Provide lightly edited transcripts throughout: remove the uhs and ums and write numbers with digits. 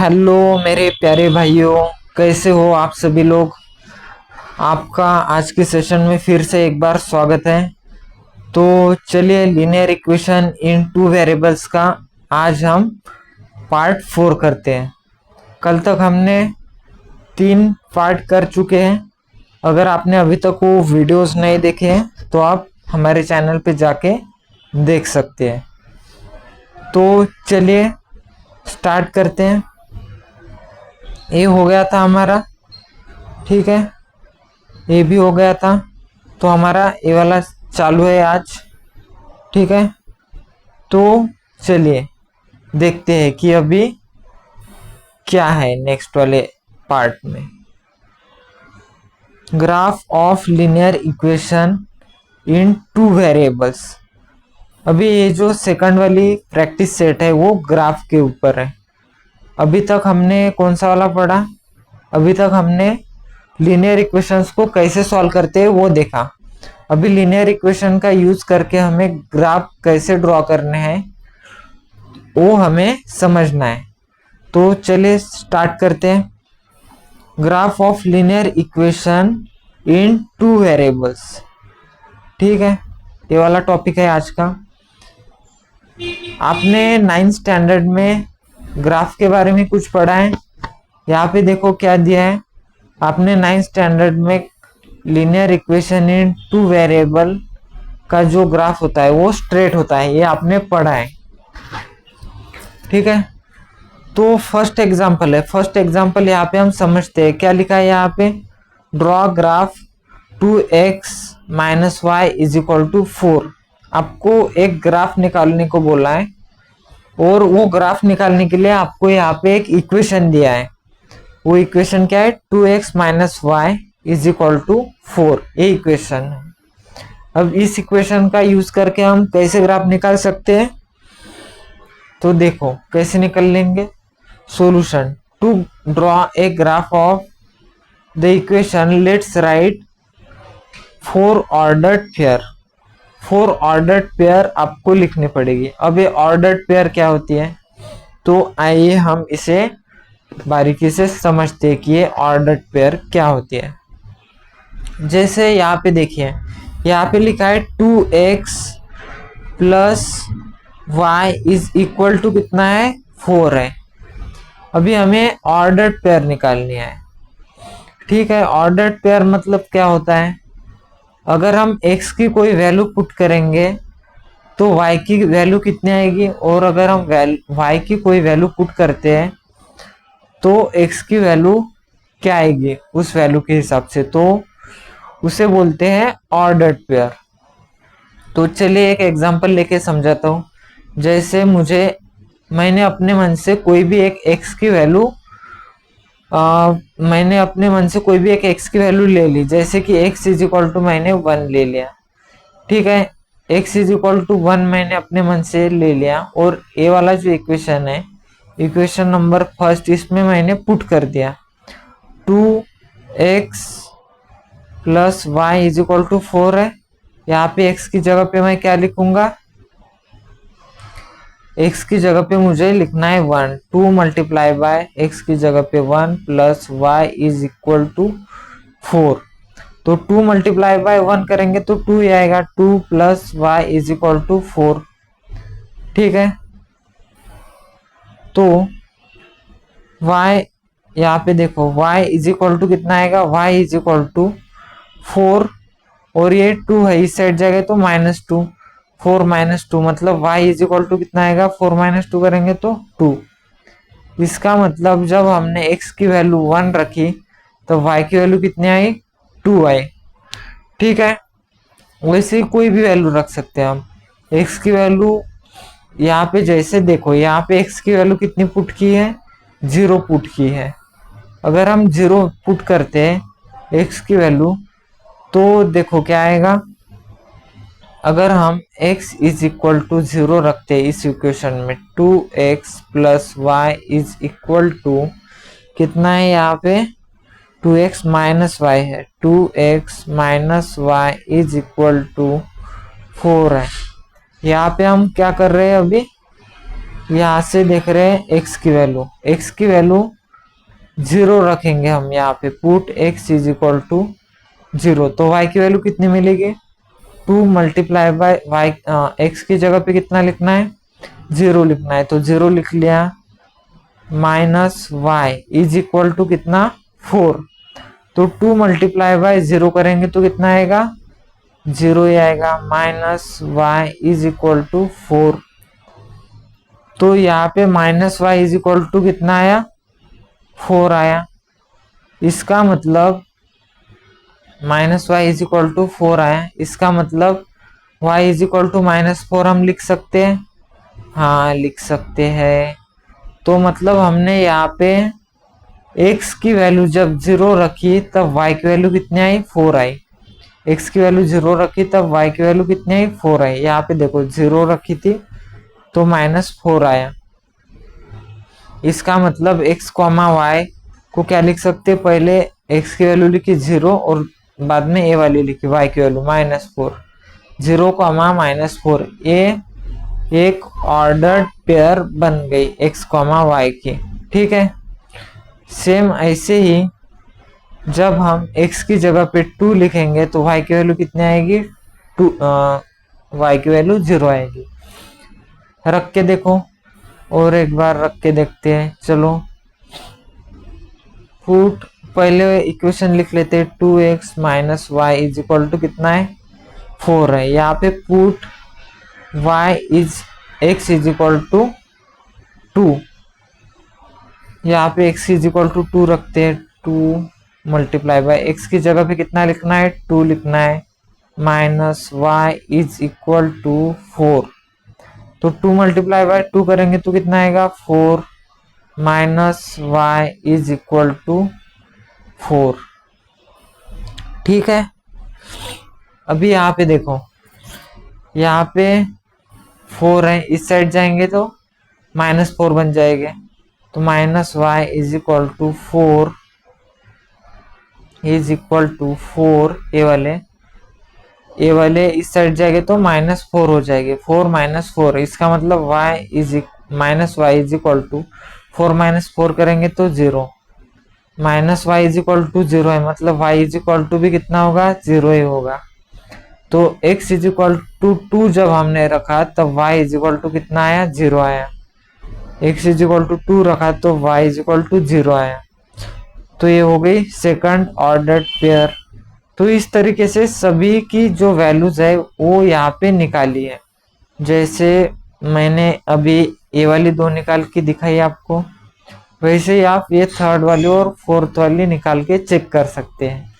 Hello मेरे प्यारे भाइयों, कैसे हो आप सभी लोग। आपका आज के सेशन में फिर से एक बार स्वागत है। तो चलिए, लीनियर इक्वेशन इन टू वेरिएबल्स का आज हम पार्ट 4 करते हैं। कल तक हमने 3 पार्ट कर चुके हैं। अगर आपने अभी तक वो वीडियोस नहीं देखे हैं तो आप हमारे चैनल पे जाके देख सकते हैं। तो चलिए स्टार्ट करते हैं। ये हो गया था हमारा, ठीक है, ये भी हो गया था। तो हमारा ये वाला चालू है आज, ठीक है। तो चलिए देखते हैं कि अभी क्या है नेक्स्ट वाले पार्ट में। Graph of linear equation in two variables. अभी ये जो सेकंड वाली प्रैक्टिस सेट है वो ग्राफ के ऊपर है। अभी तक हमने कौन सा वाला पढ़ा? अभी तक हमने लीनियर इक्वेशंस को कैसे सॉल्व करते हैं वो देखा। अभी लीनियर इक्वेशन का यूज करके हमें ग्राफ कैसे ड्रॉ करने हैं वो हमें समझना है। तो चलिए स्टार्ट करते हैं। Graph of linear equation in two variables, ठीक है, ये वाला टॉपिक है आज का। आपने 9th स्टैंडर्ड में ग्राफ के बारे में कुछ पढ़ा है? यहाँ पे देखो क्या दिया है। आपने 9th स्टैंडर्ड में लीनियर इक्वेशन इन टू वेरिएबल का जो ग्राफ होता है वो स्ट्रेट होता है, ये आपने पढ़ा है, ठीक है। तो फर्स्ट एग्जांपल है। फर्स्ट एग्जांपल यहाँ पे हम समझते हैं। क्या लिखा है यहाँ पे? Draw graph 2x - y = 4। आपको एक ग्राफ निकालने को बोला है और वो ग्राफ निकालने के लिए आपको यहाँ पे एक इक्वेशन दिया है। वो इक्वेशन क्या है? 2x - y = 4। ये इक्वेशन है। अब इस इक्वेशन का यूज करके हम कैसे ग्राफ निकाल सकते हैं? तो देखो कैसे निकल लेंगे। Solution to draw a graph of the equation, let's write 4 ordered pair. 4 ordered pair आपको लिखनी पड़ेगी। अब ये ऑर्डर्ड पेयर क्या होती है? तो आइए हम इसे बारीकी से समझते हैं कि ये ऑर्डर्ड पेयर क्या होती है। जैसे यहाँ पे देखिए, यहाँ पे लिखा है 2x + y = कितना है? 4 है। अभी हमें ऑर्डर्ड पेयर निकालनी है, ठीक है। ऑर्डर्ड पेयर मतलब क्या होता है? अगर हम x की कोई वैल्यू पुट करेंगे तो y की वैल्यू कितनी आएगी, और अगर हम y की कोई वैल्यू पुट करते हैं तो x की वैल्यू क्या आएगी उस वैल्यू के हिसाब से, तो उसे बोलते हैं ऑर्डर्ड पेयर। तो चलिए एक एग्जांपल लेके समझाता हूँ। जैसे मैंने अपने मन से कोई भी एक x की वैल्यू ले ली। जैसे कि x = मैंने 1 ले लिया, ठीक है। x = 1 मैंने अपने मन से ले लिया और ये वाला जो इक्वेशन है, इक्वेशन नंबर फर्स्ट, इसमें मैंने पुट कर दिया 2x + y = 4 है। यहाँ पे x की जगह पे मैं क्या लिखूंगा? x की जगह पे मुझे लिखना है 1। 2 × x की जगह पे 1 + y = 4। तो 2 × 1 करेंगे तो 2 ही आएगा। 2 + y = 4, ठीक है। तो y यहाँ पे देखो, y = कितना आएगा? y = 4 और ये 2 है, इस साइड जाएगा तो -2। 4 - 2 मतलब y = कितना आएगा? 4 - 2 करेंगे तो 2। इसका मतलब जब हमने x की वैल्यू 1 रखी तो y की वैल्यू कितनी आई? 2 आई, ठीक है। वैसे ही कोई भी वैल्यू रख सकते हैं हम। x की वैल्यू यहाँ पे जैसे देखो, यहाँ पे x की वैल्यू कितनी पुट की है? 0 पुट की है। अगर हम 0 पुट करते हैं x की वैल्यू तो देखो क्या आएगा। अगर हम x = 0 रखते हैं इस इक्वेशन में, 2x + y = कितना है? यहाँ पे 2x - y है। 2x - y = 4 है। यहाँ पे हम क्या कर रहे हैं? अभी यहाँ से देख रहे हैं एक्स की वैल्यू 0 रखेंगे हम यहाँ पे, put x is equal to 0। तो y की वैल्यू कितनी मिलेगी, 2 मल्टीप्लाई बाय वाई, x की जगह पे कितना लिखना है, 0 लिखना है, तो 0 लिख लिया, minus y is equal to कितना 4। तो 2 मल्टीप्लाई बाय 0 करेंगे तो कितना आएगा, 0 ही आएगा, minus y is equal to 4। तो यहाँ पे minus y is equal to कितना आया, 4 आया। इसका मतलब minus y is equal to 4 आया, इसका मतलब y इज इक्वल टू -4 हम लिख सकते हैं, हाँ लिख सकते हैं। तो मतलब हमने यहाँ पे x की वैल्यू जब 0 रखी तब y की वैल्यू कितनी आई, 4 आई। x की वैल्यू 0 रखी तब y की वैल्यू कितनी आई, 4 आई। यहाँ पे देखो 0 रखी थी तो -4 आया। इसका मतलब x, y को क्या लिख सकते, पहले x की वैल्यू लिखी 0 और बाद में a वाली लिखी y की वैल्यू -4, 0, -4। ये एक ऑर्डर्ड पेयर बन गई x, y की, ठीक है। सेम ऐसे ही जब हम x की जगह पे 2 लिखेंगे तो y की वैल्यू कितनी आएगी, 2, y की वैल्यू 0 आएगी। रख के देखो, और एक बार रख के देखते हैं, चलो। पुट, पहले इक्वेशन लिख लेते हैं, 2x minus y is equal to कितना है, 4 है। यहाँ पे put x is equal to 2, यहाँ पे x इज इक्वल टू 2 रखते हैं, 2 मल्टीप्लाई बाय x की जगह पे कितना लिखना है, 2 लिखना है, minus y is equal to 4। तो 2 मल्टीप्लाई बाय 2 करेंगे तो कितना आएगा, 4, minus y is equal to 4, ठीक है। अभी यहाँ पे देखो, यहाँ पे 4 है, इस साइड जाएंगे तो -4 बन जाएंगे, तो minus y is equal to 4 is equal to 4, ए वाले इस साइड जाएंगे तो -4 हो जाएंगे, 4 -4। इसका मतलब minus y is equal to 4 -4 करेंगे तो 0, minus y is equal to 0 है, मतलब y इज इक्वल टू भी कितना होगा, 0 ही होगा। तो x इज इक्वल टू 2 जब हमने रखा तब y इज इक्वल टू कितना आया, 0 आया। x इज इक्वल टू 2 रखा तो y इज इक्वल टू 0 आया। तो ये हो गई सेकंड ऑर्डर पेयर। तो इस तरीके से सभी की जो वैल्यूज है वो यहाँ पे निकाली है, जैसे मैंने अभी ये वाली 2 निकाल के दिखाई आपको, वैसे ही आप ये थर्ड वाली और फोर्थ वाली निकाल के चेक कर सकते हैं,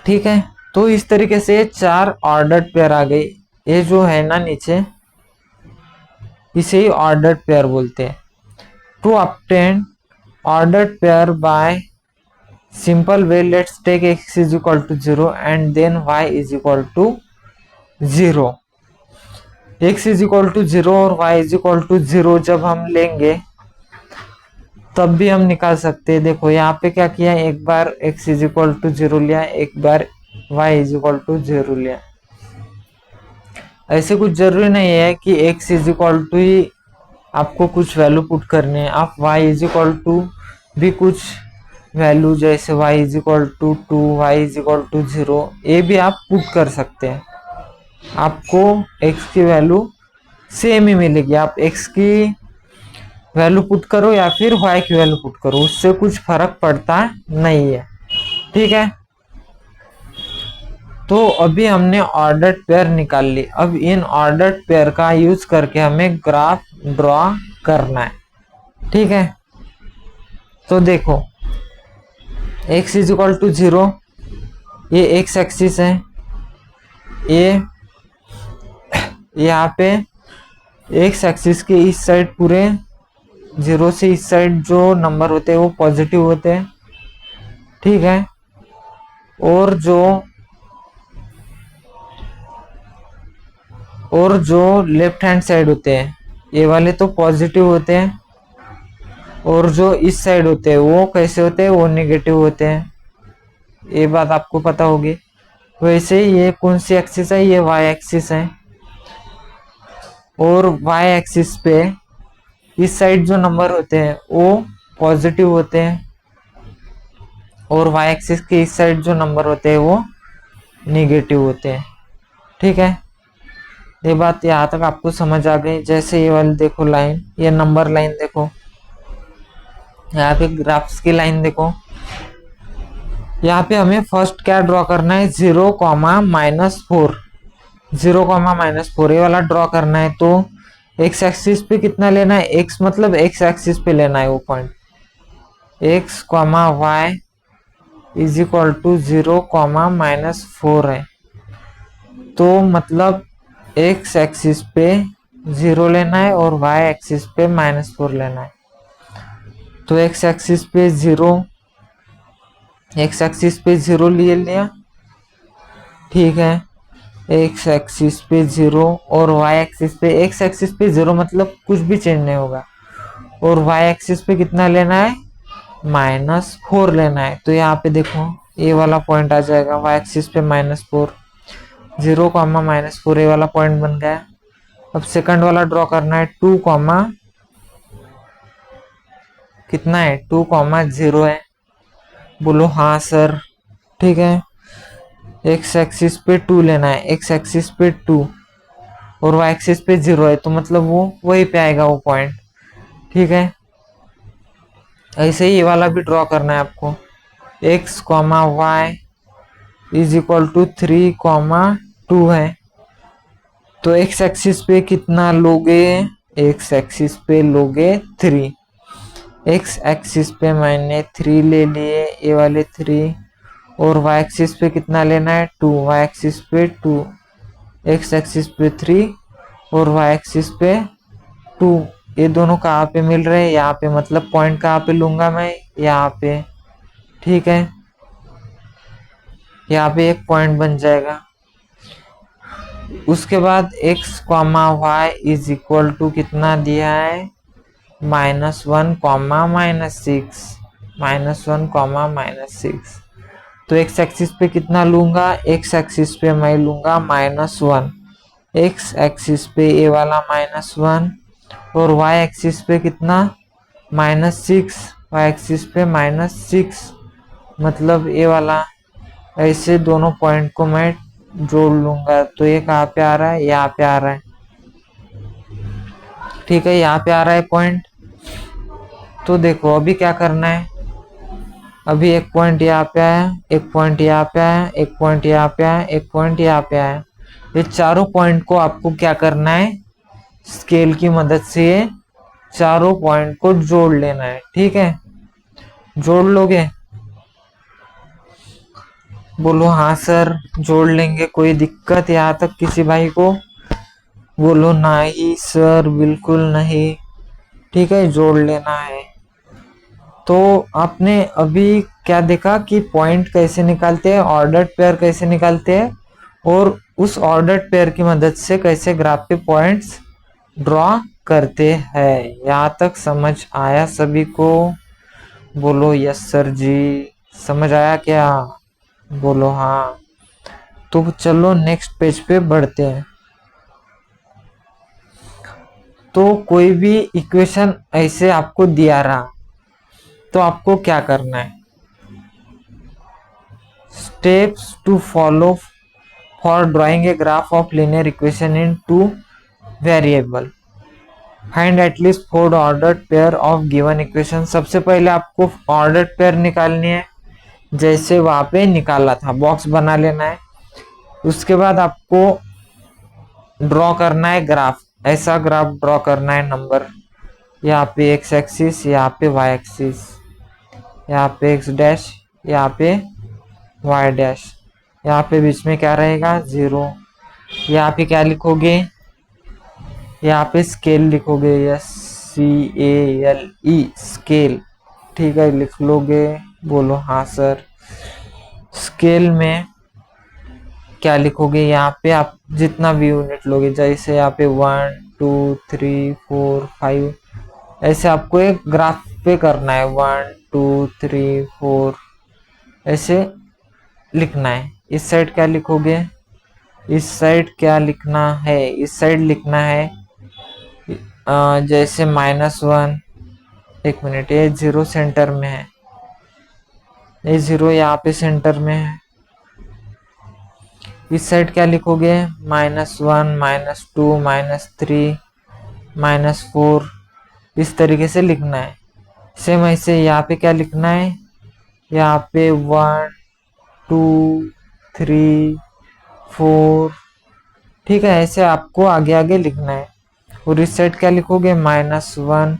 ठीक है। तो इस तरीके से 4 ऑर्डर्ड पेयर आ गई। ये जो है ना नीचे, इसे ही ऑर्डर्ड पेयर बोलते हैं। To obtain ordered pair by simple way, let's take x is equal to 0 and then y is equal to 0। x is equal to 0 और y इज इक्वल टू 0 जब हम लेंगे तब भी हम निकाल सकते हैं। देखो यहाँ पे क्या किया, एक बार x इज इक्वल टू 0 लिया, एक बार y इज इक्वल टू 0 लिया। ऐसे कुछ जरूरी नहीं है कि x इज इक्वल टू ही आपको कुछ वैल्यू पुट करनी है, आप y इज इक्वल टू भी कुछ वैल्यू, जैसे y is equal to 2, y is equal to 0, ये भी आप पुट कर सकते हैं। आपको x की वैल्यू सेम ही मिलेगी, आप x की वैल्यू पुट करो या फिर y की वैल्यू पुट करो, उससे कुछ फर्क पड़ता नहीं है, ठीक है। तो अभी हमने ऑर्डर्ड पेयर निकाल ली। अब इन ऑर्डर्ड पेयर का यूज करके हमें ग्राफ ड्रॉ करना है, ठीक है। तो देखो x इज इक्वल टू 0, ये x एक्सिस है, ये यहाँ पे x एक्सिस के इस साइड पूरे 0 से इस साइड जो नंबर होते हैं वो पॉजिटिव होते हैं, ठीक है। और जो लेफ्ट हैंड साइड होते हैं ये वाले तो पॉजिटिव होते हैं, और जो इस साइड होते हैं वो कैसे होते हैं, वो नेगेटिव होते हैं। ये बात आपको पता होगी। वैसे ये कौन सी एक्सिस है, ये y एक्सिस है। और वाई एक्सिस पे इस साइड जो नंबर होते हैं वो पॉजिटिव होते हैं और वाई एक्सिस के इस साइड जो नंबर होते हैं वो निगेटिव होते हैं। ठीक है, ये बात यहाँ तक आपको समझ आ गई। जैसे ये वाली देखो लाइन, ये नंबर लाइन देखो, यहाँ पे ग्राफ्स की लाइन देखो। यहाँ पे हमें फर्स्ट क्या ड्रॉ करना है, 0,-4, 0,-4 ये वाला ड्रॉ करना है। तो एक्स एक्सिस पे कितना लेना है, एक्स मतलब एक्स एक्सिस पे लेना है वो point, x comma y is equal to 0,-4 है। तो मतलब एक्स एक्सिस पे 0 लेना है और वाई एक्सिस पे -4 लेना है। तो एक्स एक्सिस पे 0, एक्स एक्सिस पे 0 ले लिया, ठीक है। एक्स एक्सिस पे 0 और वाई एक्सिस पे, एक्स एक्सिस पे 0 मतलब कुछ भी चेंज नहीं होगा, और वाई एक्सिस पे कितना लेना है, -4 लेना है। तो यहाँ पे देखो ये वाला पॉइंट आ जाएगा, वाई एक्सिस पे -4, 0,-4 ये वाला पॉइंट बन गया। अब सेकंड वाला ड्रॉ करना है, 2, कितना है, 2,0 है। बोलो हाँ सर, ठीक है। एक्स एक्सिस पे 2 लेना है, एक्स एक्सिस पे 2 और वाई एक्सिस पे 0 है, तो मतलब वो वही पे आएगा वो पॉइंट, ठीक है। ऐसे ही ये वाला भी ड्रॉ करना है आपको, x comma y is equal to 3,2 है। तो एक्स एक्सिस पे कितना लोगे, एक्स एक्सिस पे लोगे 3, एक्स एक्सिस पे मैंने 3 ले लिए, ये वाले 3, और वाई एक्सिस पे कितना लेना है, 2, वाई एक्सिस पे 2, एक्स एक्सिस पे 3 और वाई एक्सिस पे 2। ये दोनों कहाँ पे मिल रहे हैं, यहाँ पे, मतलब पॉइंट कहाँ पे लूंगा मैं, यहाँ पे, ठीक है। यहाँ पे एक पॉइंट बन जाएगा। उसके बाद x comma y is equal to कितना दिया है, -1, -6, -1, -6। तो x एक्सिस पे कितना लूंगा, x एक्सिस पे मैं लूंगा -1, x एक्सिस पे ये वाला -1 और y एक्सिस पे कितना, -6, y एक्सिस पे -6, मतलब ये वाला। ऐसे दोनों पॉइंट को मैं जोड़ लूंगा। तो ये कहाँ पे आ रहा है, यहाँ पे आ रहा है, ठीक है, यहाँ पे आ रहा है पॉइंट। तो देखो अभी क्या करना है, अभी एक पॉइंट यहाँ पे आया, एक पॉइंट यहाँ पे आया, एक पॉइंट यहाँ पे आया, एक पॉइंट यहाँ पे आया। ये चारों पॉइंट को आपको क्या करना है, स्केल की मदद से ये चारों पॉइंट को जोड़ लेना है, ठीक है। जोड़ लोगे, बोलो हाँ सर जोड़ लेंगे, कोई दिक्कत यहाँ तक किसी भाई को, बोलो नहीं सर बिल्कुल नहीं, ठीक है, जोड़ लेना है। तो आपने अभी क्या देखा कि पॉइंट कैसे निकालते हैं, ऑर्डर्ड पेयर कैसे निकालते हैं, और उस ऑर्डर्ड पेयर की मदद से कैसे ग्राफ पे पॉइंट्स ड्रॉ करते हैं। यहाँ तक समझ आया सभी को, बोलो यस सर जी, समझ आया क्या, बोलो हाँ। तो चलो नेक्स्ट पेज पे बढ़ते हैं। तो कोई भी इक्वेशन ऐसे आपको दिया रहा तो आपको क्या करना है, steps to follow for drawing a graph of linear equation in 2 variable, find at least 4 ordered pair of given equation. सबसे पहले आपको ऑर्डर्ड पेयर निकालनी है, जैसे वहां पे निकाला था, बॉक्स बना लेना है। उसके बाद आपको ड्रॉ करना है ग्राफ, ऐसा ग्राफ ड्रॉ करना है, नंबर यहाँ पे एक्स एक्सिस, यहाँ पे वाई एक्सिस, यहाँ पे एक्स डैश, यहाँ पे वाई डैश, यहाँ पे बीच में क्या रहेगा, 0। यहाँ पे क्या लिखोगे, यहाँ पे स्केल लिखोगे, SCALE स्केल, ठीक है, लिख लोगे, बोलो हाँ सर। स्केल में क्या लिखोगे, यहाँ पे आप जितना भी यूनिट लोगे, जैसे यहाँ पे 1 2 3 4 5, ऐसे आपको एक ग्राफ पे करना है, 1 2 3 4 ऐसे लिखना है। इस साइड क्या लिखोगे, इस साइड क्या लिखना है, इस साइड लिखना है जैसे -1, एक मिनट, ये 0 सेंटर में है, ये 0 यहाँ पे सेंटर में है। इस साइड क्या लिखोगे? -1, -2, -3, -4, इस तरीके से लिखना है। सेम ऐसे यहाँ पे क्या लिखना है? यहाँ पे 1, 2, 3, 4, ठीक है, ऐसे आपको आगे आगे लिखना है। और इस साइड क्या लिखोगे? -1,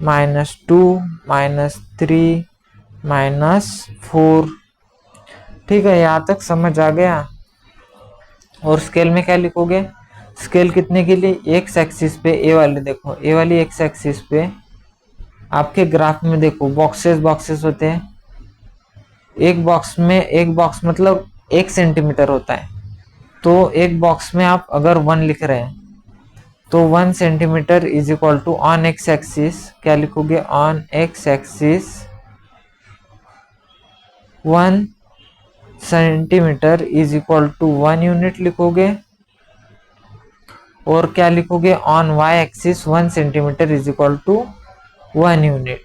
-2, -3, -4, ठीक है, यहाँ तक समझ आ गया। और स्केल में क्या लिखोगे? स्केल कितने के लिए? एक्स एक्सिस पे, ए वाले देखो, ए वाली एक्स एक्सिस पे आपके ग्राफ में देखो बॉक्सेस बॉक्सेस होते हैं। एक बॉक्स में, एक बॉक्स मतलब 1 सेंटीमीटर होता है, तो एक बॉक्स में आप अगर 1 लिख रहे हैं तो 1 centimetre is equal to on x axis, क्या लिखोगे? On x axis 1 centimetre is equal to 1 unit लिखोगे। और क्या लिखोगे? On y axis 1 centimetre is equal to 1 unit.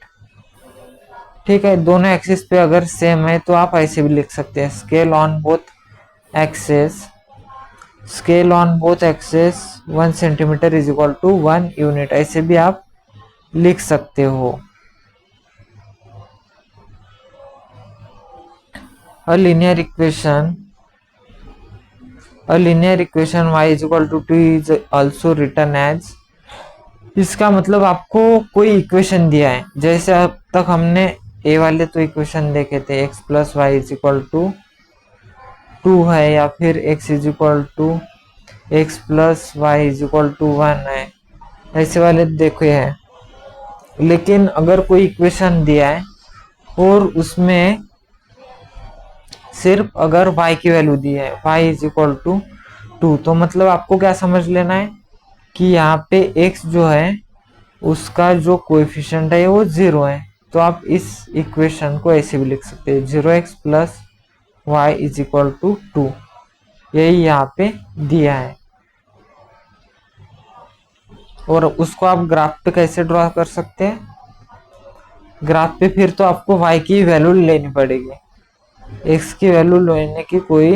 ठीक है, दोनों एक्सिस पे अगर सेम है तो आप ऐसे भी लिख सकते हैं, scale on both axes, scale on both axes 1 centimetre is equal to 1 unit, ऐसे भी आप लिख सकते हो। A linear equation, a linear equation y is equal to 2 is also written as, इसका मतलब आपको कोई इक्वेशन दिया है, जैसे अब तक हमने ए वाले तो इक्वेशन देखे थे, x plus y is equal to 2 है, या फिर x is equal to x plus y is equal to 1 है, ऐसे वाले देखे हैं। लेकिन अगर कोई इक्वेशन दिया है और उसमें सिर्फ अगर y की वैल्यू दी है, y इज इक्वल टू 2, तो मतलब आपको क्या समझ लेना है कि यहाँ पे x जो है उसका जो कोएफिशिएंट है वो 0 है। तो आप इस इक्वेशन को ऐसे भी लिख सकते हैं, 0x plus y is equal to 2, यही यहाँ पे दिया है। और उसको आप ग्राफ पे कैसे ड्रॉ कर सकते हैं? ग्राफ पे फिर तो आपको y की वैल्यू लेनी पड़ेगी, x की वैल्यू लेने की कोई,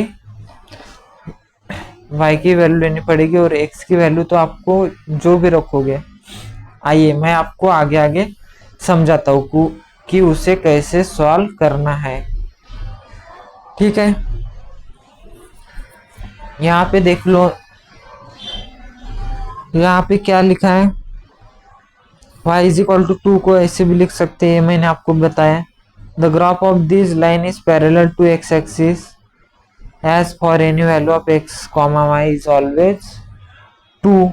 y की वैल्यू लेनी पड़ेगी, और x की वैल्यू तो आपको जो भी रखोगे, आइए मैं आपको आगे आगे समझाता हूँ कि उसे कैसे सॉल्व करना है। ठीक है, यहाँ पे देख लो, यहाँ पे क्या लिखा है? y इज इक्वल टू 2 को ऐसे भी लिख सकते हैं, मैंने आपको बताया। The graph of this line is parallel to x axis as for any value of x, y is always 2।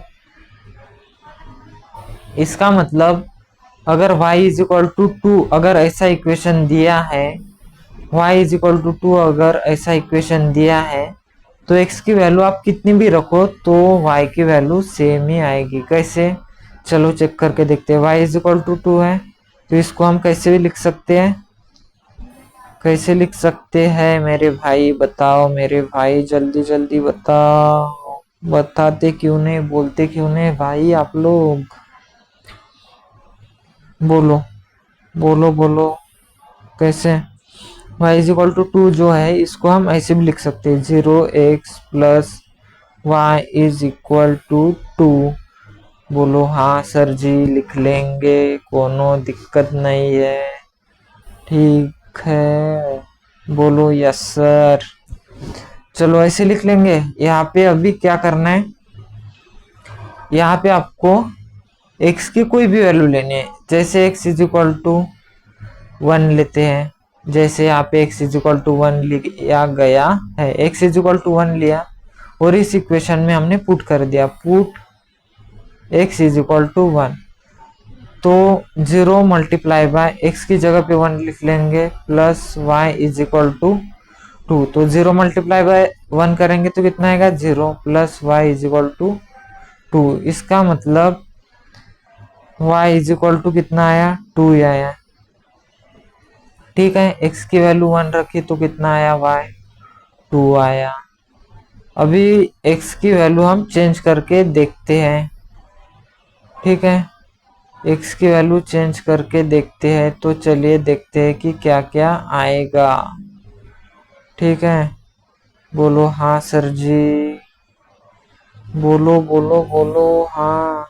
इसका मतलब अगर y इज इक्वल टू 2 अगर ऐसा इक्वेशन दिया है, y इज इक्वल टू 2 अगर ऐसा इक्वेशन दिया है, तो x की वैल्यू आप कितनी भी रखो तो y की वैल्यू सेम ही आएगी। कैसे? चलो चेक करके देखते हैं। y इज इक्वल टू 2 है, तो इसको हम कैसे भी लिख सकते हैं, कैसे लिख सकते हैं मेरे भाई? बताओ मेरे भाई, जल्दी जल्दी बताओ, बताते क्यों नहीं, बोलते क्यों नहीं भाई आप लोग? बोलो बोलो बोलो, कैसे? y इज इक्वल टू 2 जो है इसको हम ऐसे भी लिख सकते हैं, 0x plus y is equal to 2। बोलो हाँ सर जी, लिख लेंगे, कोनो दिक्कत नहीं है, ठीक है, बोलो यस सर। चलो ऐसे लिख लेंगे। यहाँ पे अभी क्या करना है, यहाँ पे आपको x की कोई भी वैल्यू लेनी है, जैसे x इज इक्वल टू 1 लेते हैं, जैसे यहाँ पे x इज इक्वल टू 1 लिया गया है, x इज इक्वल टू 1 लिया और इस इक्वेशन में हमने पुट कर दिया, put x is equal to 1, तो 0 मल्टीप्लाई बाय x की जगह पे 1 लिख लेंगे, plus y is equal to 2, तो 0 मल्टीप्लाई बाय 1 करेंगे तो कितना आएगा? 0 plus y is equal to 2। इसका मतलब y इज इक्वल टू कितना आया? 2 ही आया। ठीक है, x की वैल्यू 1 रखी तो कितना आया? y 2 आया। अभी x की वैल्यू हम चेंज करके देखते हैं, ठीक है, x की वैल्यू चेंज करके देखते हैं। तो चलिए देखते हैं कि क्या क्या आएगा। ठीक है, बोलो हाँ सर जी, बोलो बोलो बोलो हाँ।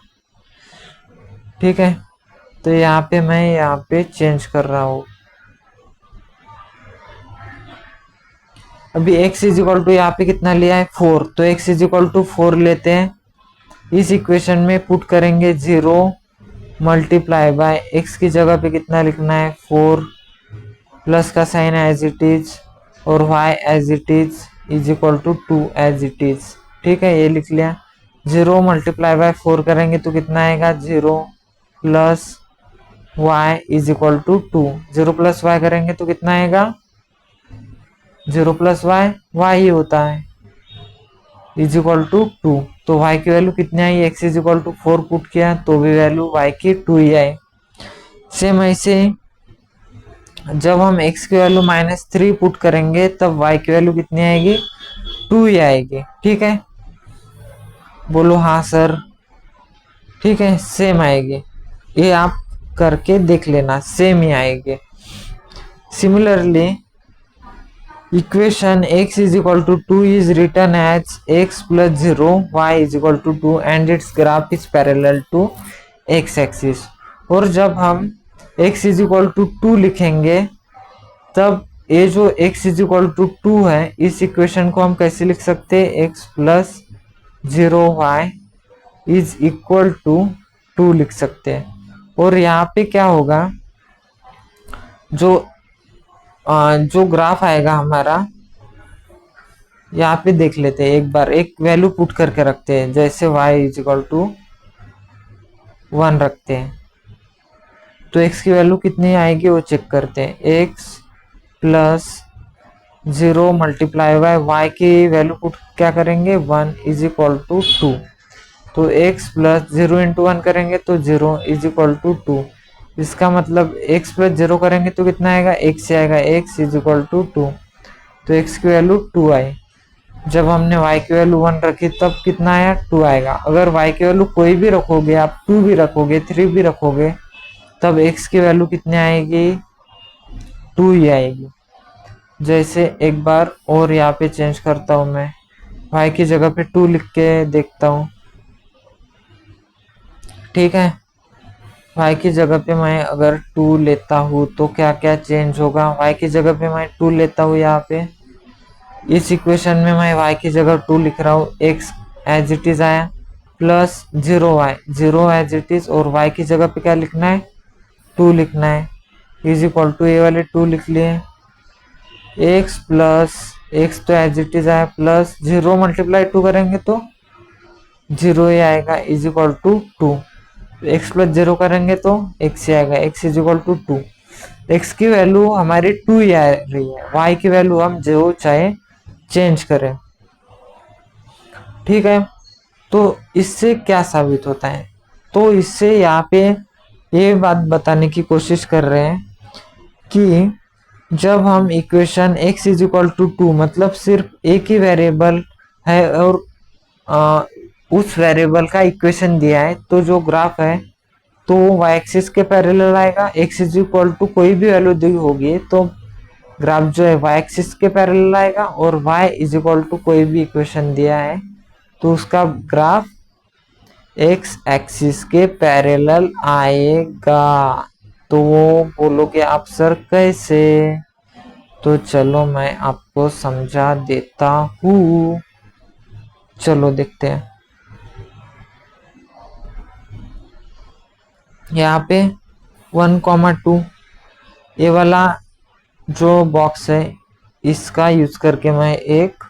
ठीक है, तो यहाँ पे मैं यहाँ पे चेंज कर रहा हूँ। अभी x इज इक्वल टू यहाँ पे कितना लिया है 4, तो x इज इक्वल टू 4 लेते हैं। इस इक्वेशन में पुट करेंगे 0 मल्टीप्लाई बाय x की जगह पे कितना लिखना है 4, प्लस का साइन एज इट इज, और y as it is equal to 2 as it is. ठीक है, ये लिख लिया। 0 मल्टीप्लाई बाय 4 करेंगे तो कितना आएगा 0 plus y is equal to 2। 0 plus y करेंगे तो कितना आएगा 0 प्लस वाई वाई ही होता है, इज इक्वल टू 2। तो y की वैल्यू कितनी आई, x is equal to 4 put किया तो भी वैल्यू y की 2 ही आई। सेम ऐसे जब हम x की वैल्यू -3 पुट करेंगे तब y की वैल्यू कितनी आएगी 2 ही आएगी। ठीक है, बोलो हाँ सर। ठीक है, सेम आएगी, ये आप करके देख लेना, सेम ही आएगी। Similarly equation x is equal to 2 is written as x plus 0 y is equal to 2 and its graph is parallel to x axis। और जब हम x is equal to 2 लिखेंगे तब ये जो x is equal to 2 है इस equation को हम कैसे लिख सकते हैं, x plus 0y is equal to 2 लिख सकते हैं। और यहाँ पे क्या होगा, जो ग्राफ आएगा हमारा, यहाँ पे देख लेते हैं एक बार, एक वैल्यू पुट करके रखते हैं, जैसे y इज इक्वल टू 1 रखते हैं तो x की वैल्यू कितनी आएगी वो चेक करते हैं। x plus 0 multiply by y की वैल्यू पुट क्या करेंगे 1 इज इक्वल टू 2। तो x प्लस 0 इंटू 1 करेंगे तो 0 इज इक्वल टू 2। इसका मतलब x प्लस 0 करेंगे तो कितना आएगा, x से आएगा, x इज इक्वल टू 2। तो x की वैल्यू 2 आई। जब हमने y की वैल्यू 1 रखी तब कितना आया 2 आएगा। अगर y की वैल्यू कोई भी रखोगे आप, 2 भी रखोगे 3 भी रखोगे तब x की वैल्यू कितनी आएगी 2 ही आएगी। जैसे एक बार और यहाँ पे चेंज करता हूँ, मैं y की जगह पे 2 लिख के देखता हूँ। ठीक है, y की जगह पे मैं अगर 2 लेता हूँ तो क्या क्या चेंज होगा। y की जगह पे मैं 2 लेता हूँ, यहाँ पे इस इक्वेशन में मैं y की जगह 2 लिख रहा हूँ, x एज इट इज आया, plus 0y 0 as it is, और y की जगह पे क्या लिखना है 2 लिखना है, इज इक्वल टू ये वाले 2 लिख लिए। x प्लस x तो एज इट इज आया, प्लस 0 मल्टीप्लाई 2 करेंगे तो 0 ही आएगा, is equal to 2। x plus 0 करेंगे तो x ही आएगा, x is equal to 2। x की वैल्यू हमारी 2 ही आ रही है, y की वैल्यू हम जो चाहे चेंज करें। ठीक है, तो इससे क्या साबित होता है, तो इससे यहाँ पे ये बात बताने की कोशिश कर रहे हैं कि जब हम equation x is equal to 2, मतलब सिर्फ एक ही वेरिएबल है और उस वेरिएबल का इक्वेशन दिया है, तो जो ग्राफ है तो y एक्सिस के पैरेलल आएगा। x इज इक्वल टू कोई भी वैल्यू दी होगी तो ग्राफ जो है y एक्सिस के पैरेलल आएगा, और y इज इक्वल टू कोई भी इक्वेशन दिया है तो उसका ग्राफ x एक्सिस के पैरेलल आएगा। तो वो बोलोगे आप सर कैसे, तो चलो मैं आपको समझा देता हूँ, चलो देखते हैं। यहाँ पे 1,2 ये वाला जो बॉक्स है इसका यूज करके मैं एक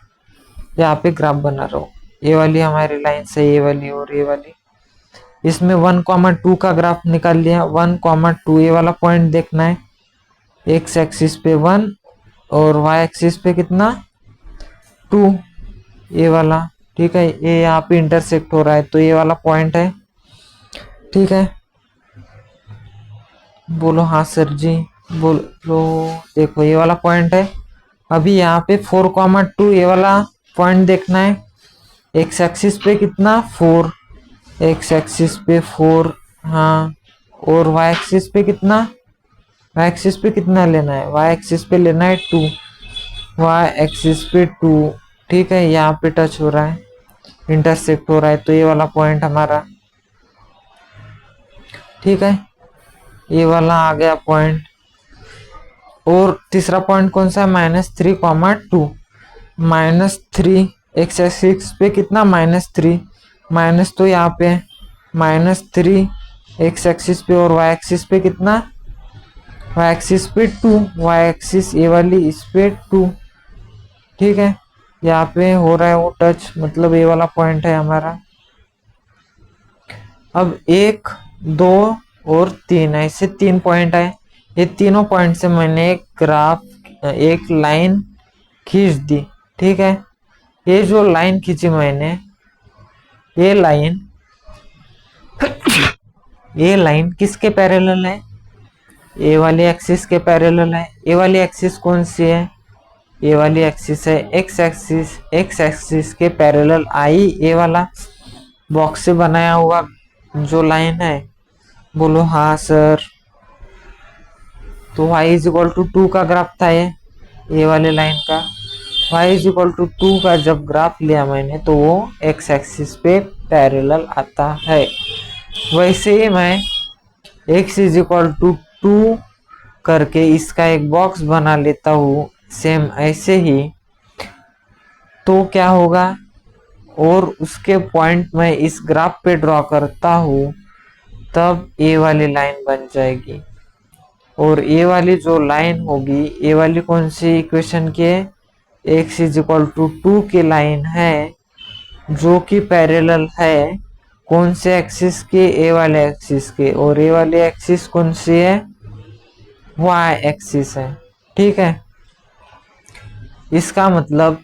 यहाँ पे ग्राफ बना रहा हूँ। ये वाली हमारी लाइन से, ये वाली और ये वाली, इसमें 1,2 का ग्राफ निकाल लिया। 1,2 ये वाला पॉइंट देखना है, x एक्सिस पे 1 और y एक्सिस पे कितना 2, ये वाला। ठीक है, ये यहाँ पे इंटरसेक्ट हो रहा है तो ये वाला पॉइंट है। ठीक है, बोलो हाँ सर जी, बोलो। देखो ये वाला पॉइंट है। अभी यहाँ पे 4,2 ये वाला पॉइंट देखना है, x एक्सिस पे कितना 4, एक्स एक्सिस पे 4, हाँ, और वाई एक्सिस पे कितना, वाई एक्सिस पे कितना लेना है, वाई एक्सिस पे लेना है 2, वाई एक्सिस पे 2। ठीक है, यहाँ पे टच हो रहा है, इंटरसेक्ट हो रहा है, तो ये वाला पॉइंट हमारा, ठीक है, ये वाला आ गया पॉइंट। और तीसरा पॉइंट कौन सा है, -3, -3 एक्स एक्सिस पे कितना, -3, माइनस तो यहाँ पे -3 एक्स एक्सिस पे, और वाई एक्सिस पे कितना, वाई एक्सिस पे 2, वाई एक्सिस ये वाली इस पे 2। ठीक है, यहाँ पे हो रहा है वो टच, मतलब ये वाला पॉइंट है हमारा। अब 1, 2 और 3, ऐसे 3 पॉइंट है। ये तीनों पॉइंट से मैंने एक ग्राफ, एक लाइन खींच दी। ठीक है, ये जो लाइन खींची मैंने, ये लाइन किसके पैरेलल है, ए वाली एक्सिस के पैरेलल है। ए वाली एक्सिस कौन सी है, ए वाली एक्सिस है एक्स एक्सिस, एक्स एक्सिस के पैरेलल आई ए वाला बॉक्स से बनाया हुआ जो लाइन है। बोलो हाँ सर। तो y इज इक्वल टू 2 का ग्राफ था ये वाले लाइन का। y इज इक्वल टू 2 का जब ग्राफ लिया मैंने, तो वो x एक्सिस पे पैरेलल आता है। वैसे ही मैं x इज इक्वल टू 2 करके इसका एक बॉक्स बना लेता हूँ, सेम ऐसे ही। तो क्या होगा, और उसके पॉइंट मैं इस ग्राफ पे ड्रॉ करता हूँ, तब ये वाली लाइन बन जाएगी। और ये वाली जो लाइन होगी, ये वाली कौन सी इक्वेशन की है, x इज इक्वल टू 2 की लाइन है, जो कि पैरेलल है कौन से एक्सिस के, ए वाले एक्सिस के। और ए वाले एक्सिस कौन सी है, y एक्सिस है। ठीक है, इसका मतलब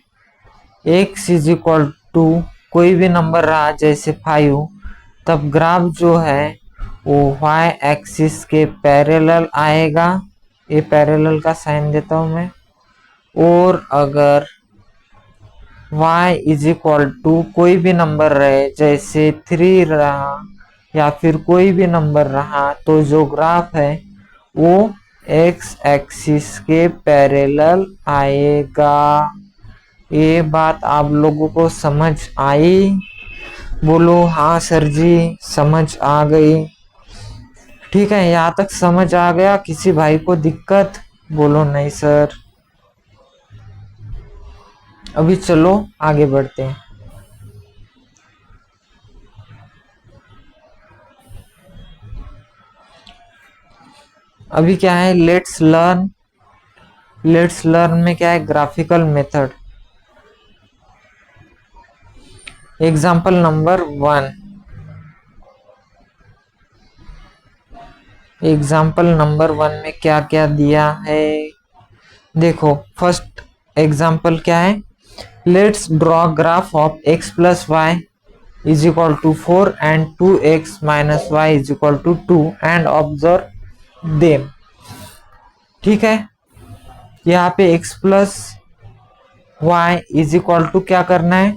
x इज इक्वल टू कोई भी नंबर रहा जैसे 5, तब ग्राफ जो है वो y एक्सिस के पैरेलल आएगा। ये पैरेलल का साइन देता हूं मैं। और अगर y इज इक्वल टू कोई भी नंबर रहे जैसे 3 रहा या फिर कोई भी नंबर रहा, तो जो ग्राफ है वो x एक्सिस के पैरेलल आएगा। ये बात आप लोगों को समझ आई? बोलो हाँ सर जी, समझ आ गई। ठीक है, यहाँ तक समझ आ गया? किसी भाई को दिक्कत? बोलो नहीं सर। अभी चलो आगे बढ़ते हैं। अभी क्या है, लेट्स लर्न में क्या है, graphical method. Example number 1, example number 1 में क्या क्या दिया है देखो। फर्स्ट एग्जाम्पल क्या है, let's draw graph of x plus y is equal to 4 and 2x minus y is equal to 2 and observe them. ठीक है, यहाँ पे x plus y is equal to क्या करना है,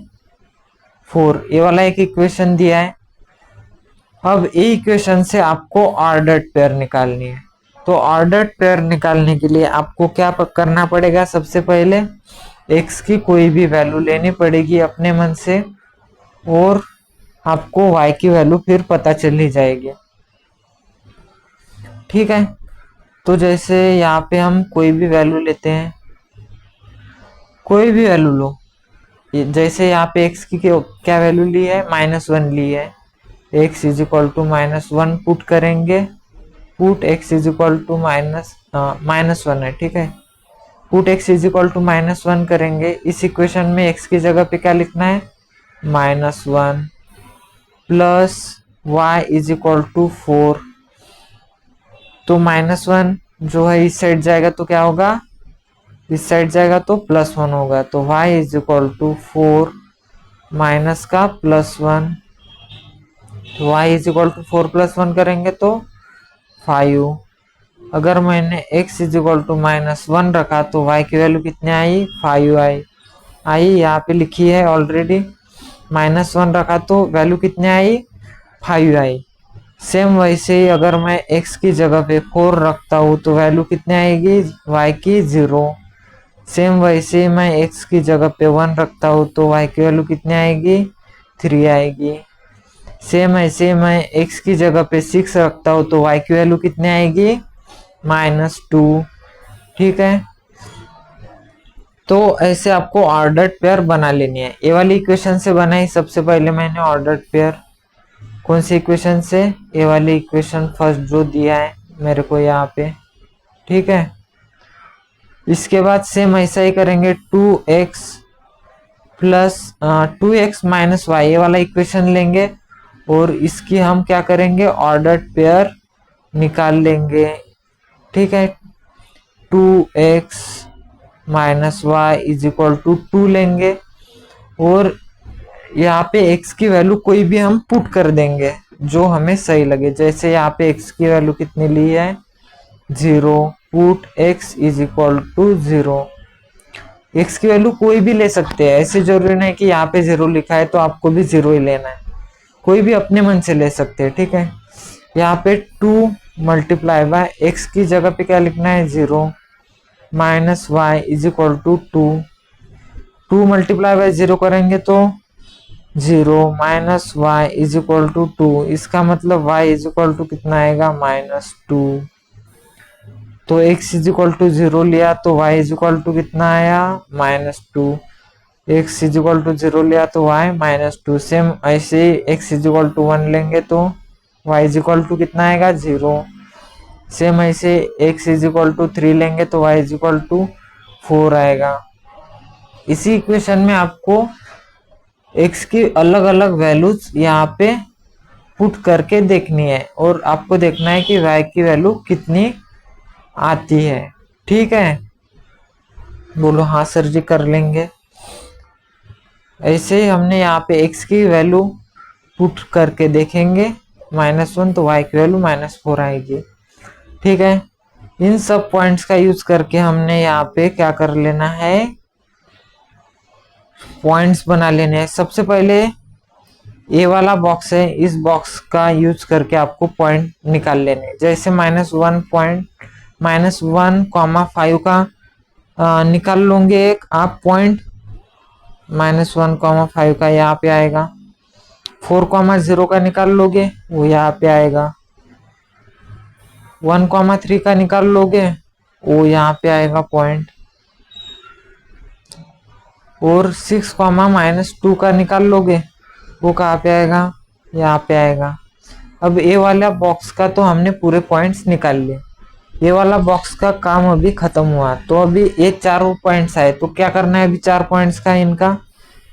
4। ये वाला एक इक्वेशन दिया है। अब ये इक्वेशन से आपको ऑर्डर्ड पेयर निकालनी है। तो ऑर्डर्ड पेयर निकालने के लिए आपको क्या करना पड़ेगा, सबसे पहले x की कोई भी वैल्यू लेनी पड़ेगी अपने मन से, और आपको y की वैल्यू फिर पता चल ही जाएगी। ठीक है, तो जैसे यहाँ पे हम कोई भी वैल्यू लेते हैं, कोई भी वैल्यू लो। जैसे यहाँ पे x की क्या वैल्यू ली है, -1 ली है। x is equal to -1 put करेंगे, put x is equal to -1 है। ठीक है, put x is equal to -1 करेंगे। इस इक्वेशन में x की जगह पे क्या लिखना है, -1 plus y is equal to 4। तो -1 जो है इस साइड जाएगा तो क्या होगा, इस साइड जाएगा तो +1 होगा। तो y is equal to 4 minus का +1, तो y इज इक्वल टू 4 + 1 करेंगे तो 5। अगर मैंने x इज इक्वल टू -1 रखा तो y की वैल्यू कितनी आई, 5 आई यहाँ पे लिखी है ऑलरेडी। -1 रखा तो वैल्यू कितनी आई, 5i। सेम वैसे ही अगर मैं x की जगह पे 4 रखता हूँ तो वैल्यू कितनी आएगी, y की 0। सेम वैसे ही मैं x की जगह पे 1 रखता हूँ तो y की वैल्यू कितनी आएगी, 3 आएगी। सेम ऐसे मैं x की जगह पे 6 रखता हूँ तो y की वैल्यू कितनी आएगी, -2। ठीक है, तो ऐसे आपको ऑर्डर्ड पेयर बना लेनी है। ये वाली इक्वेशन से बनाई सबसे पहले मैंने ऑर्डर्ड पेयर। कौन सी इक्वेशन से, ये वाली इक्वेशन फर्स्ट जो दिया है मेरे को यहाँ पे। ठीक है, इसके बाद सेम ऐसा ही करेंगे, 2x plus 2x minus Y, ये वाला इक्वेशन लेंगे और इसकी हम क्या करेंगे, ऑर्डर्ड पेयर निकाल लेंगे। ठीक है, 2x minus y is equal to 2 लेंगे और यहाँ पे x की वैल्यू कोई भी हम पुट कर देंगे जो हमें सही लगे। जैसे यहाँ पे x की वैल्यू कितनी ली है, 0, put x is equal to 0। x की वैल्यू कोई भी ले सकते हैं, ऐसे जरूरी नहीं कि यहाँ पे 0 लिखा है तो आपको भी 0 ही लेना है, कोई भी अपने मन से ले सकते हैं। ठीक है, यहाँ पे 2 मल्टीप्लाई बाय x की जगह पे क्या लिखना है, 0 minus y is equal to 2 multiply by 0 करेंगे तो 0 minus y is equal to 2, इसका मतलब y इज इक्वल टू कितना आएगा, -2। तो x इज इक्वल टू 0 लिया तो y इज इक्वल टू कितना आया, -2। x इज इक्वल टू 0 लिया तो y -2। सेम ऐसे ही x इज इक्वल टू 1 लेंगे तो y इज इक्वल टू कितना आएगा, 0। सेम ऐसे x इज इक्वल टू 3 लेंगे तो y इज इक्वल टू 4 आएगा। इसी इक्वेशन में आपको x की अलग अलग वैल्यूज यहाँ पे पुट करके देखनी है और आपको देखना है कि y की वैल्यू कितनी आती है। ठीक है, बोलो हाँ सर जी, कर लेंगे। ऐसे ही हमने यहाँ पे x की वैल्यू पुट करके देखेंगे, -1 तो y की वैल्यू -4 आएगी। ठीक है, इन सब पॉइंट्स का यूज करके हमने यहाँ पे क्या कर लेना है, पॉइंट्स बना लेने हैं। सबसे पहले ये वाला बॉक्स है, इस बॉक्स का यूज करके आपको पॉइंट निकाल लेने हैं। जैसे -1,5 का निकाल लोगे एक आप पॉइंट, -1,5 का यहाँ पे आएगा। 4,0 का निकाल लोगे वो यहाँ पे आएगा। 1,3 का निकाल लोगे वो यहाँ पे आएगा पॉइंट। और 6,-2 का निकाल लोगे वो कहाँ पे आएगा, यहाँ पे आएगा। अब ये वाला बॉक्स का तो हमने पूरे पॉइंट्स निकाल लिए, ये वाला बॉक्स का काम अभी खत्म हुआ। तो अभी ये चारों पॉइंट्स आए तो क्या करना है, अभी 4 पॉइंट्स का इनका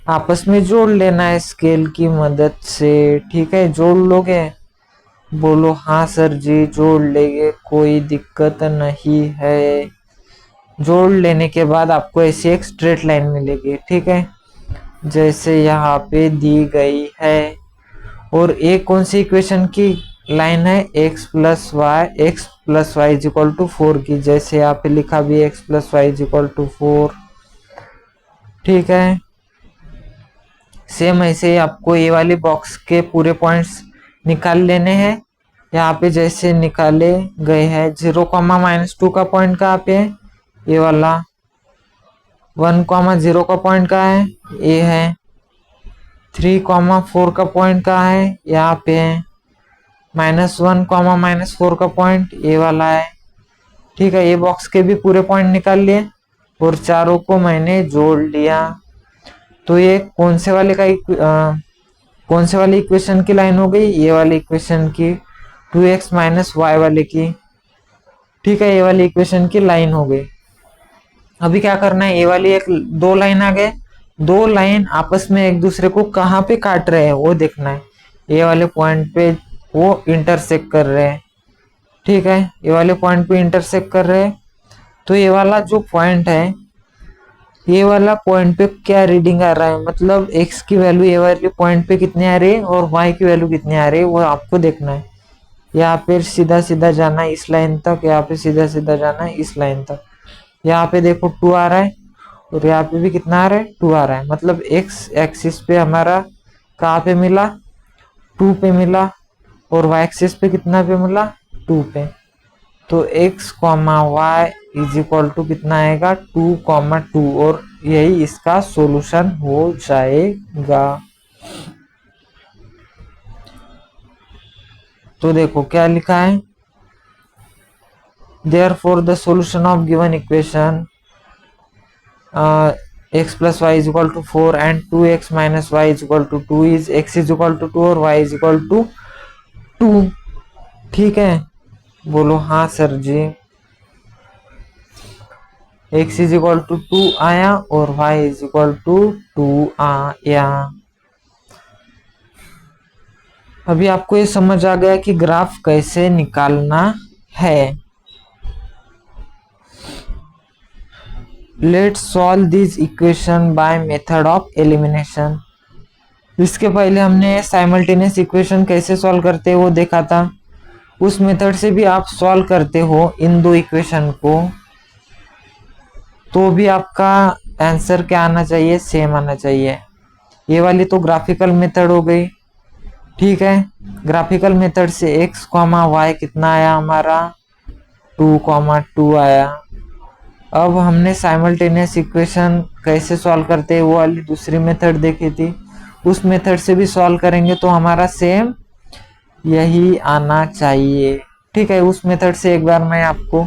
आपस में जोड़ लेना है स्केल की मदद से। ठीक है, जोड़ लोगे, बोलो हाँ सर जी, जोड़ लेंगे, कोई दिक्कत नहीं है। जोड़ लेने के बाद आपको ऐसी एक स्ट्रेट लाइन मिलेगी। ठीक है, जैसे यहाँ पे दी गई है। और एक कौन सी इक्वेशन की लाइन है, x plus y is equal to 4 की। जैसे यहाँ पे लिखा भी x plus y is equal to 4। ठीक है, सेम ऐसे ही आपको ये वाली बॉक्स के पूरे पॉइंट्स निकाल लेने हैं। यहाँ पे जैसे निकाले गए हैं, 0,-2 का पॉइंट कहाँ पे है, ये वाला। 1,0 का पॉइंट कहाँ है, ये है। 3,4 का पॉइंट कहाँ है, यहाँ पे है। -1,-4 का पॉइंट ये वाला है। ठीक है, ये बॉक्स के भी पूरे पॉइंट निकाल लिए और चारों को मैंने जोड़ लिया। तो ये कौन से वाले इक्वेशन की लाइन हो गई, ये वाली इक्वेशन की, 2x माइनस वाई वाले की। ठीक है, ये वाली इक्वेशन की लाइन हो गई। अभी क्या करना है, ये वाली एक 2 लाइन आ गए, 2 लाइन आपस में एक दूसरे को कहाँ पे काट रहे हैं वो देखना है। ये वाले पॉइंट पे वो इंटरसेक्ट कर रहे हैं। ठीक है, ये वाले पॉइंट पे इंटरसेक्ट कर रहे हैं। तो ये वाला जो पॉइंट है, ये वाला पॉइंट पे क्या रीडिंग आ रहा है, मतलब x की वैल्यू ये वाले पॉइंट पे कितनी आ रही है और y की वैल्यू कितनी आ रही है वो आपको देखना है। यहाँ पे सीधा सीधा जाना है इस लाइन तक, यहाँ पे सीधा सीधा जाना है इस लाइन तक। यहाँ पे देखो 2 आ रहा है और यहाँ पे भी कितना आ रहा है, 2 आ रहा है। मतलब x एक्सिस पे हमारा कहाँ पे मिला, 2 पे मिला। और y एक्सिस पे कितना पे मिला 2 पे, तो x comma y is equal to कितना आएगा 2,2 और यही इसका सॉल्यूशन हो जाएगा। तो देखो क्या लिखा है, therefore the solution of given equation x plus y is equal to 4 and 2x minus y is equal to 2 is x is equal to 2 और y is equal to 2। ठीक है, बोलो हाँ सर जी। x is equal to 2 आया और y is equal to 2 आया। अभी आपको ये समझ आ गया कि ग्राफ कैसे निकालना है। Let's solve this equation by method of elimination. इसके पहले हमने साइमल्टेनियस इक्वेशन कैसे सॉल्व करते हैं वो देखा था, उस मेथड से भी आप सॉल्व करते हो इन दो इक्वेशन को, तो भी आपका आंसर क्या आना चाहिए, सेम आना चाहिए। ये वाली तो ग्राफिकल मेथड हो गई। ठीक है, ग्राफिकल मेथड से x, y कितना आया हमारा 2,2 आया। अब हमने साइमल्टेनियस इक्वेशन कैसे सॉल्व करते हैं वो वाली दूसरी मेथड देखी थी, उस मेथड से भी सॉल्व करेंगे तो हमारा सेम यही आना चाहिए। ठीक है, उस मेथड से एक बार मैं आपको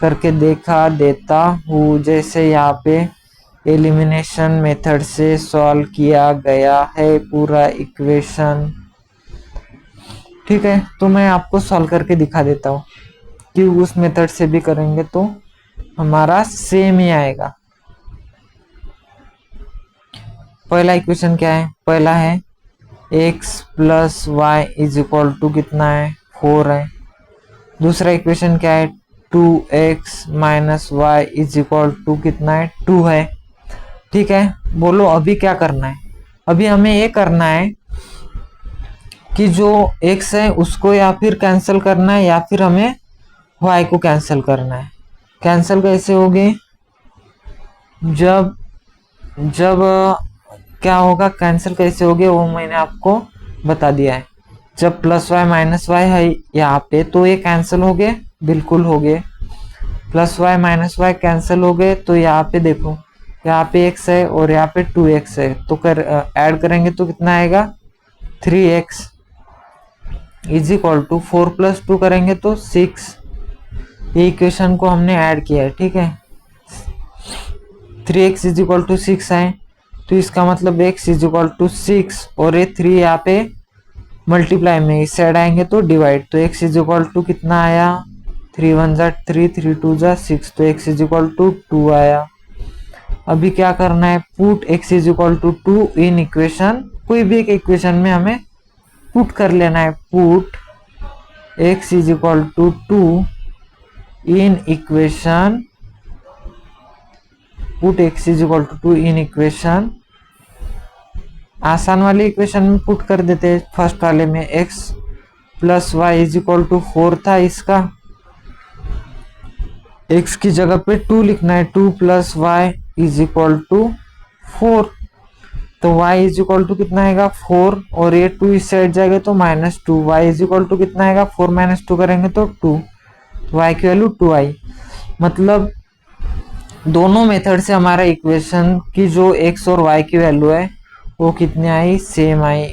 करके देखा देता हूँ। जैसे यहाँ पे एलिमिनेशन मेथड से सॉल्व किया गया है पूरा इक्वेशन। ठीक है, तो मैं आपको सॉल्व करके दिखा देता हूँ कि उस मेथड से भी करेंगे तो हमारा सेम ही आएगा। पहला इक्वेशन क्या है, पहला है x plus y is equal to कितना है 4 है। दूसरा इक्वेशन क्या है 2x minus y is equal to कितना है 2 है। ठीक है, बोलो अभी क्या करना है, अभी हमें ये करना है कि जो x है उसको या फिर कैंसिल करना है या फिर हमें y को कैंसिल करना है। कैंसिल कैसे होगी, जब क्या होगा, कैंसिल कैसे होगी वो मैंने आपको बता दिया है। जब प्लस वाई माइनस वाई है यहाँ पे तो ये कैंसिल हो गए, बिल्कुल हो गए। Plus y minus y cancel हो गए, तो यहाँ पे देखो यहाँ पे x है और यहाँ पे 2x है, तो ऐड करेंगे तो कितना आएगा 3x is equal to 4 plus 2 करेंगे तो 6। ये इक्वेशन को हमने ऐड किया है। ठीक है, 3x इज इक्वल टू 6 है, तो इसका मतलब x इज इक्वल टू 6 और ये 3 यहाँ पे मल्टीप्लाई में इस साइड आएंगे तो डिवाइड, तो x इज इक्वल टू कितना आया 3 1 जा 3 3 2 जा 6, तो x इज इक्वल टू 2 आया। अभी क्या करना है, put x is equal to 2 in equation, कोई भी एक इक्वेशन में हमें पुट कर लेना है। Put x is equal to 2 in equation, put x is equal to 2 in equation. आसान वाले इक्वेशन में पुट कर देते हैं। फर्स्ट वाले में x plus y is equal to 4 था, इसका x की जगह पे 2 लिखना है, 2 plus y is equal to 4, तो y इज इक्वल टू कितना आएगा 4 और ये 2 इस साइड जाएगा तो -2, y इज इक्वल टू कितना आएगा 4 - 2 करेंगे तो 2, y की वैल्यू 2i। मतलब दोनों मेथड से हमारा इक्वेशन की जो x और y की वैल्यू है वो कितनी आई, सेम आई।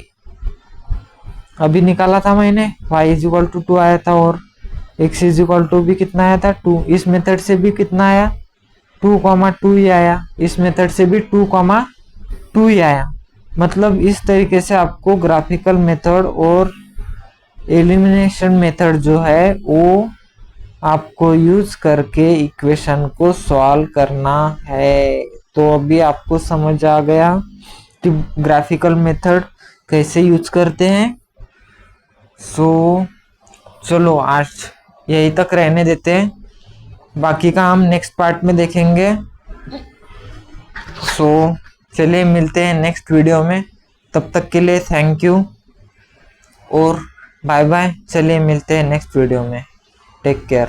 अभी निकाला था मैंने, y इज इक्वल टू 2 आया था और x इज इक्वल टू भी कितना आया था 2। इस मेथड से भी कितना आया 2,2 ही आया, इस मेथड से भी 2,2 ही आया। मतलब इस तरीके से आपको ग्राफिकल मेथड और एलिमिनेशन मेथड जो है वो आपको यूज करके इक्वेशन को सॉल्व करना है। तो अभी आपको समझ आ गया कि ग्राफिकल मेथड कैसे यूज करते हैं। सो चलो आज यही तक रहने देते हैं, बाकी का हम नेक्स्ट पार्ट में देखेंगे। सो चलिए मिलते हैं नेक्स्ट वीडियो में, तब तक के लिए थैंक यू और बाय बाय। चलिए मिलते हैं नेक्स्ट वीडियो में, टेक केयर।